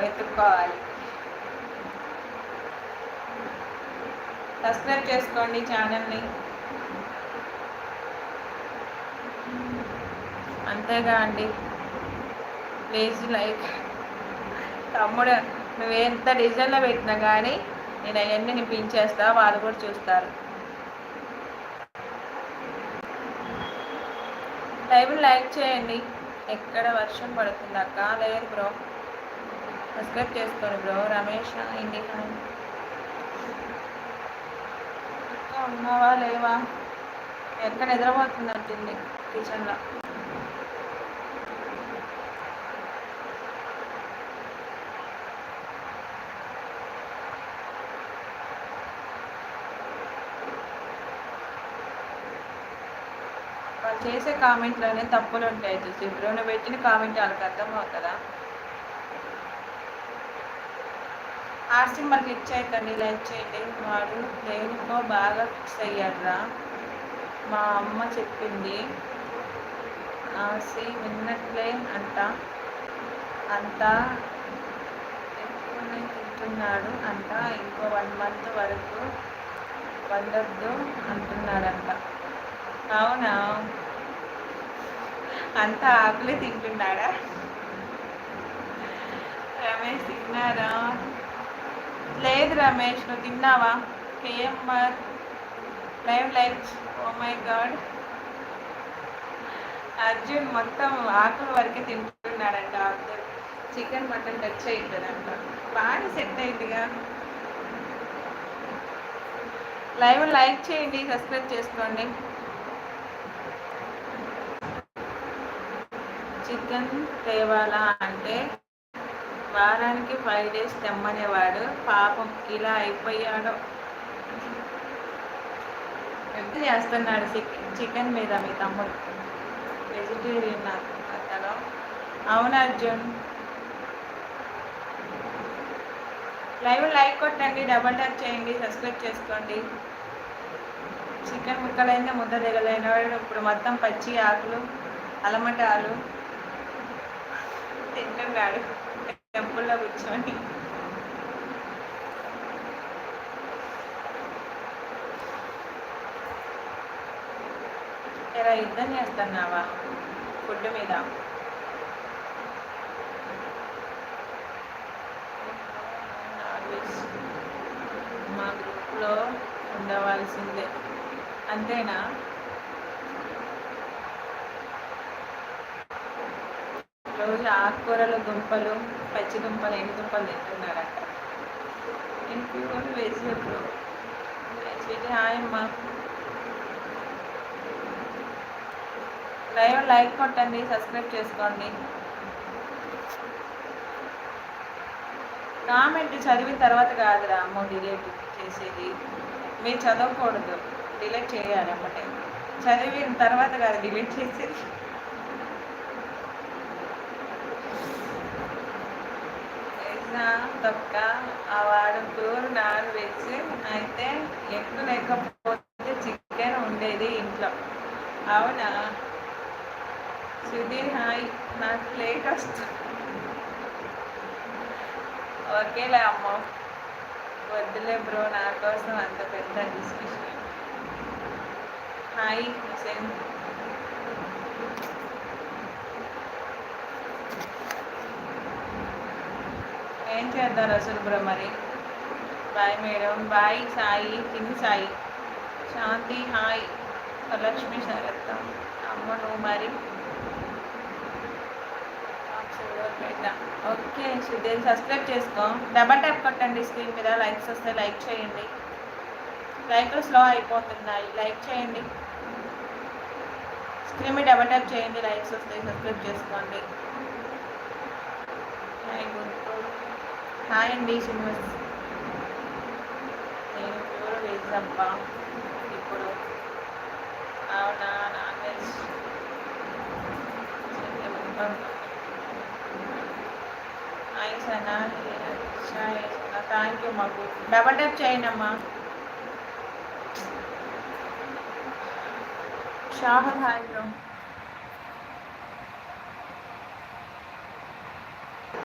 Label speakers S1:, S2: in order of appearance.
S1: వెతుక్కోవాలి. సబ్స్క్రైబ్ చేసుకోండి ఛానల్ని. అంతేగా అండి, ప్లీజ్ లైక్. తమ్ముడు నువ్వు ఎంత డిజైన్లో పెట్టినా కానీ నేను అవన్నీ నింపించేస్తా, వాళ్ళు కూడా చూస్తారు. లైవ్ లైక్ చేయండి. ఎక్కడ వర్షం పడుతుంది అక్క? లేదు బ్రో, సబ్స్క్రైబ్ చేసుకోండి బ్రో. రమేష్ ఇండియా ఉన్నావా లేవా? ఎక్కడ నిద్రపోతున్నట్టుంది కిచెన్లో. వాళ్ళు చేసే కామెంట్లోనే తప్పులు ఉంటాయి చూసి బ్రో. నువ్వు పెట్టిన కామెంట్ వాళ్ళకి అర్థమవుతుందా? ఆర్ సింబల్ క్లిక్ చేయకండి, లైక్ చేయండి. వాడు దేనికో బాగా ఫిక్స్ అయ్యాడ్రా, మా అమ్మ చెప్పింది. ఆర్సీ విన్నట్లే అంతా ఎక్కువనే తింటున్నాడు అంట. ఇంకో 1 month వరకు వండొద్దు అంటున్నాడంట. అవునా? అంతా ఆకులే తింటున్నాడా? రమేష్ తిన్నారా? లేదు రమేష్, నువ్వు తిన్నావా? KMR live like. Oh my god, Arjun మొత్తం ఆకుల వరకే తింటున్నాడంట. అర్జున్ చికెన్ మటన్ టచ్ అవుతుందంట. బాగా సెట్ అయిందిగా. లైవ్ లైక్ చేయండి, సబ్స్క్రైబ్ చేసుకోండి. చికెన్ తేవాలా అంటే వారానికి 5 days తెమ్మనేవాడు. పాపం ఇలా అయిపోయాడో. ఎంత చేస్తున్నాడు చికెన్ మీద మీ తమ్ముడు? వెజిటేరియన్ అతను. అవును అర్జున్. లైవ్ లైక్ కొట్టండి, డబల్ ట్యాప్ చేయండి, సబ్స్క్రైబ్ చేసుకోండి. చికెన్ ముక్కలైనా ముద్ద దిగలైన వాడు ఇప్పుడు మొత్తం పచ్చి ఆకులు అలమటాలు తింటున్నాడు టెంపుల్లో కూర్చొని. ఎలా యుద్ధం చేస్తున్నావా ఫుడ్ మీద? మా గ్రూప్లో ఉండవలసిందే, అంతేనా? రోజు ఆకుకూరలు, దుంపలు, పచ్చి దుంపలు, ఎండు దుంపలు తింటున్నారంట. Pure vegetable. హాయ్ అమ్మా. లైవ్ లైక్ కొట్టండి, సబ్స్క్రైబ్ చేసుకోండి. కామెంట్ చదివిన తర్వాత కాదురా అమ్మో డిలీట్ చేసేది. మీరు చదవకూడదు, డిలీట్ చేయాలి అన్నమాట. చదివిన తర్వాత కాదు డిలీట్ చేసేది. తొక్క వాడు ప్యూర్ నాన్ వెజ్ అయితే ఎగ్గు లేకపోతే చికెన్ ఉండేది ఇంట్లో. అవునా? సుధీర్ హాయ్. నాకు లేట్ వస్తుంది. ఓకేలే అమ్మ, వద్దులే బ్రో, నా కోసం అంత పెద్ద డిస్కషన్. హాయ్ హుసేన్. ఏం చేద్దాం రసూల్ బ్రో మరి? Bye madam. బాయ్ సాయి, కింది సాయి. శాంతి హాయ్. లక్ష్మి శరత్. అమ్మ నువ్వు మరి ఓకే. సుధీర్ సబ్స్క్రైబ్ చేసుకో, డబల్ ట్యాప్ కొట్టండి స్క్రీన్ మీద. లైక్స్ వస్తే లైక్ చేయండి. లైక్లు స్లో అయిపోతున్నాయి, లైక్ చేయండి. స్క్రీన్ మీద డబల్ ట్యాప్ చేయండి, లైక్స్ వస్తాయి. సబ్స్క్రైబ్ చేసుకోండి. హాయ్ గుంటూరు. హాయ్ అండి శ్రీనివాస్. నేను ప్యూర్ వెజ్ అబ్బా ఇప్పుడు. అవునా? Non veg. Hi Sana. Thank you. మాకు డబల్ ట్యాప్ చేయండి అమ్మా. షాహర్ హాయ్ బ్రో.